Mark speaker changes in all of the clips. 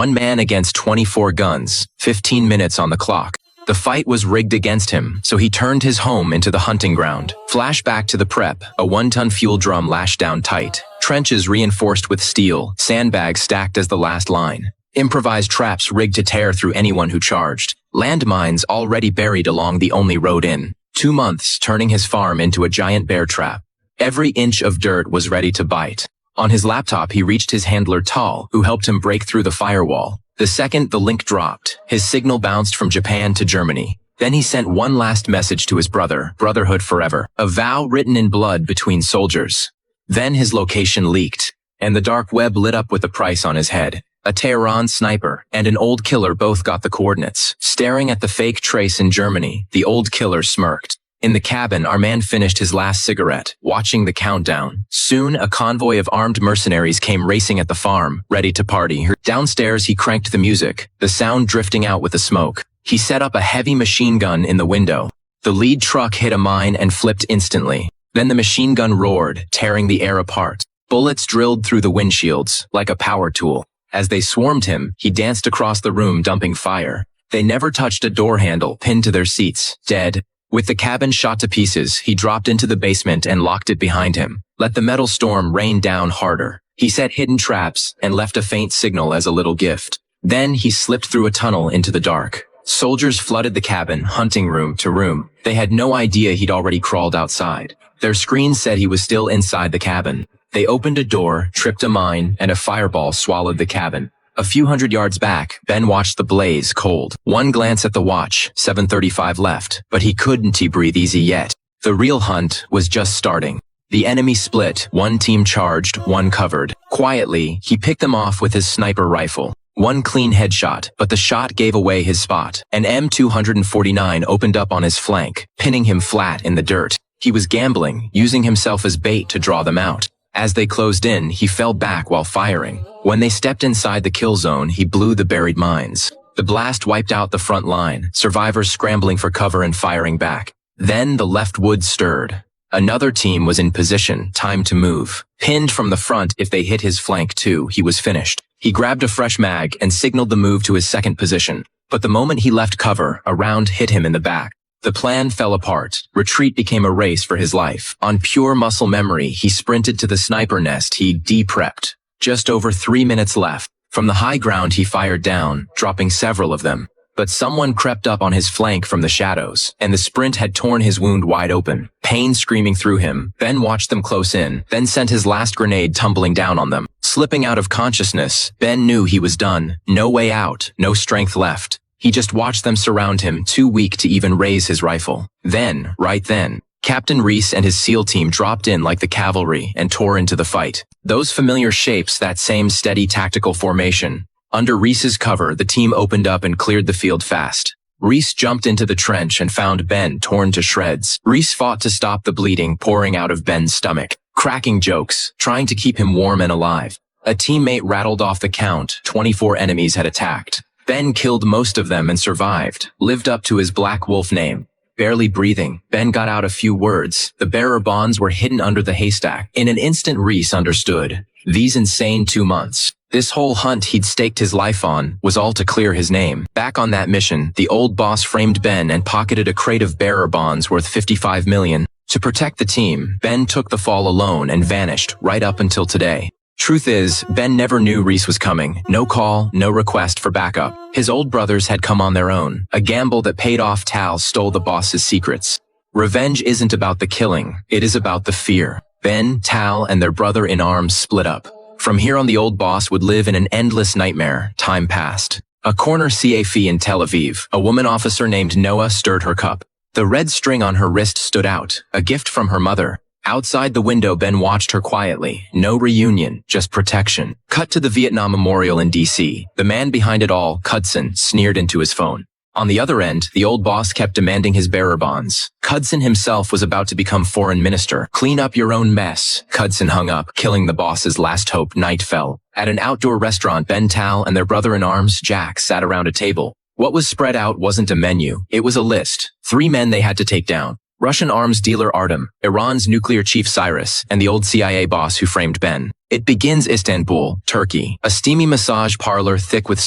Speaker 1: One man against 24 guns, 15 minutes on the clock. The fight was rigged against him, so he turned his home into the hunting ground. Flashback to the prep, a 1-ton fuel drum lashed down tight. Trenches reinforced with steel, sandbags stacked as the last line. Improvised traps rigged to tear through anyone who charged. Landmines already buried along the only road in. 2 months turning his farm into a giant bear trap. Every inch of dirt was ready to bite. On his laptop he reached his handler Tal, who helped him break through the firewall. The second the link dropped, his signal bounced from Japan to Germany. Then he sent one last message to his brother, Brotherhood Forever, a vow written in blood between soldiers. Then his location leaked, and the dark web lit up with the price on his head. A Tehran sniper and an old killer both got the coordinates. Staring at the fake trace in Germany, the old killer smirked. In the cabin, our man finished his last cigarette, watching the countdown. Soon, a convoy of armed mercenaries came racing at the farm, ready to party. Downstairs, he cranked the music, the sound drifting out with the smoke. He set up a heavy machine gun in the window. The lead truck hit a mine and flipped instantly. Then the machine gun roared, tearing the air apart. Bullets drilled through the windshields, like a power tool. As they swarmed him, he danced across the room, dumping fire. They never touched a door handle, pinned to their seats, dead. With the cabin shot to pieces, he dropped into the basement and locked it behind him. Let the metal storm rain down harder. He set hidden traps and left a faint signal as a little gift. Then he slipped through a tunnel into the dark. Soldiers flooded the cabin, hunting room to room. They had no idea he'd already crawled outside. Their screens said he was still inside the cabin. They opened a door, tripped a mine, and a fireball swallowed the cabin. A few hundred yards back, Ben watched the blaze cold. One glance at the watch, 7:35 left, but he couldn't breathe easy yet. The real hunt was just starting. The enemy split, one team charged, one covered. Quietly, he picked them off with his sniper rifle. One clean headshot, but the shot gave away his spot. An M249 opened up on his flank, pinning him flat in the dirt. He was gambling, using himself as bait to draw them out. As they closed in, he fell back while firing. When they stepped inside the kill zone, he blew the buried mines. The blast wiped out the front line, survivors scrambling for cover and firing back. Then the left woods stirred. Another team was in position, time to move. Pinned from the front, if they hit his flank too, he was finished. He grabbed a fresh mag and signaled the move to his second position. But the moment he left cover, a round hit him in the back. The plan fell apart. Retreat became a race for his life. On pure muscle memory, he sprinted to the sniper nest he'd de-prepped. Just over 3 minutes left. From the high ground, he fired down, dropping several of them. But someone crept up on his flank from the shadows, and the sprint had torn his wound wide open. Pain screaming through him. Ben watched them close in, then sent his last grenade tumbling down on them. Slipping out of consciousness, Ben knew he was done. No way out, no strength left. He just watched them surround him, too weak to even raise his rifle. Then, right then, Captain Reese and his SEAL team dropped in like the cavalry and tore into the fight. Those familiar shapes, that same steady tactical formation. Under Reese's cover, the team opened up and cleared the field fast. Reese jumped into the trench and found Ben torn to shreds. Reese fought to stop the bleeding pouring out of Ben's stomach, cracking jokes, trying to keep him warm and alive. A teammate rattled off the count. 24 enemies had attacked. Ben killed most of them and survived, lived up to his Black Wolf name. Barely breathing, Ben got out a few words. The bearer bonds were hidden under the haystack. In an instant, Reese understood. These insane 2 months. This whole hunt he'd staked his life on was all to clear his name. Back on that mission, the old boss framed Ben and pocketed a crate of bearer bonds worth $55 million. To protect the team, Ben took the fall alone and vanished right up until today. Truth is, Ben never knew Reese was coming. No call, no request for backup. His old brothers had come on their own. A gamble that paid off. Tal stole the boss's secrets. Revenge isn't about the killing. It is about the fear. Ben, Tal, and their brother in arms split up. From here on, the old boss would live in an endless nightmare. Time passed. A corner CAF in Tel Aviv. A woman officer named Noah stirred her cup. The red string on her wrist stood out. A gift from her mother. Outside the window, Ben watched her quietly. No reunion, just protection. Cut to the Vietnam Memorial in D.C. The man behind it all, Cudson, sneered into his phone. On the other end, the old boss kept demanding his bearer bonds. Cudson himself was about to become foreign minister. Clean up your own mess. Cudson hung up, killing the boss's last hope. Night fell. At an outdoor restaurant, Ben, Tal, and their brother-in-arms, Jack, sat around a table. What was spread out wasn't a menu. It was a list. 3 men they had to take down. Russian arms dealer Artem, Iran's nuclear chief Cyrus, and the old CIA boss who framed Ben. It begins Istanbul, Turkey, a steamy massage parlor thick with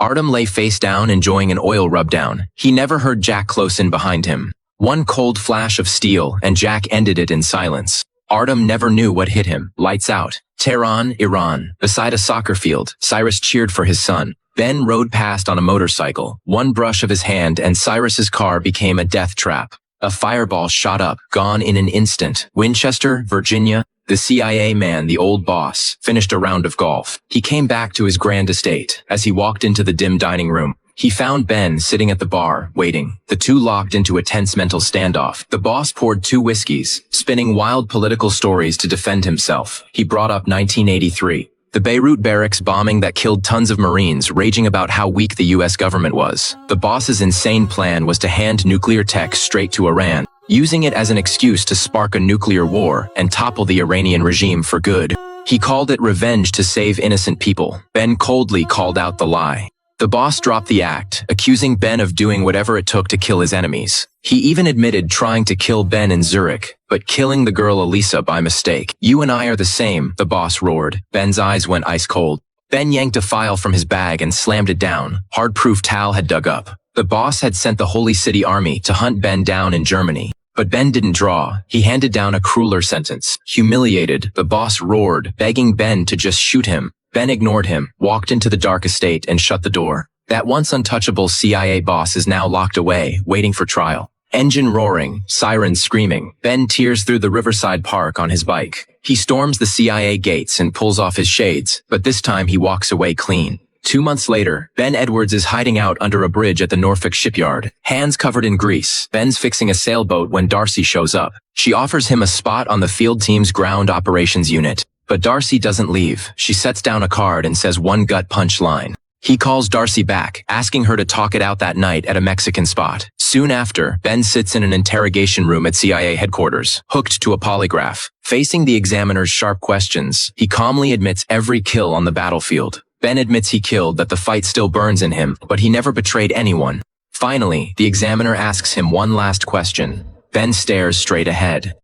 Speaker 1: Artem lay face down enjoying an oil rub-down. He never heard Jack close in behind him. One cold flash of steel, and Jack ended it in silence. Artem never knew what hit him. Lights out. Tehran, Iran. Beside a soccer field, Cyrus cheered for his son. Ben rode past on a motorcycle. One brush of his hand and Cyrus's car became a death trap. A fireball shot up, gone in an instant. Winchester, Virginia. The CIA man, the old boss, finished a round of golf. He came back to his grand estate. As he walked into the dim dining room, he found Ben sitting at the bar, waiting. The two locked into a tense mental standoff. The boss poured 2 whiskeys, spinning wild political stories to defend himself. He brought up 1983. The Beirut barracks bombing that killed tons of Marines, raging about how weak the US government was. The boss's insane plan was to hand nuclear tech straight to Iran, using it as an excuse to spark a nuclear war and topple the Iranian regime for good. He called it revenge to save innocent people. Ben coldly called out the lie. The boss dropped the act, accusing Ben of doing whatever it took to kill his enemies. He even admitted trying to kill Ben in Zurich, but killing the girl Elisa by mistake. "You and I are the same," the boss roared. Ben's eyes went ice cold. Ben yanked a file from his bag and slammed it down. Hard-proof Tal had dug up. The boss had sent the Holy City Army to hunt Ben down in Germany. But Ben didn't draw. He handed down a crueler sentence. Humiliated, the boss roared, begging Ben to just shoot him. Ben ignored him, walked into the dark estate, and shut the door. That once untouchable CIA boss is now locked away, waiting for trial. Engine roaring, sirens screaming. Ben tears through the Riverside Park on his bike. He storms the CIA gates and pulls off his shades, but this time he walks away clean. 2 months later, Ben Edwards is hiding out under a bridge at the Norfolk shipyard, hands covered in grease. Ben's fixing a sailboat when Darcy shows up. She offers him a spot on the field team's ground operations unit. But Darcy doesn't leave. She sets down a card and says one gut punch line. He calls Darcy back, asking her to talk it out that night at a Mexican spot. Soon after, Ben sits in an interrogation room at CIA headquarters, hooked to a polygraph. Facing the examiner's sharp questions, he calmly admits every kill on the battlefield. Ben admits he killed, that the fight still burns in him, but he never betrayed anyone. Finally, the examiner asks him one last question. Ben stares straight ahead.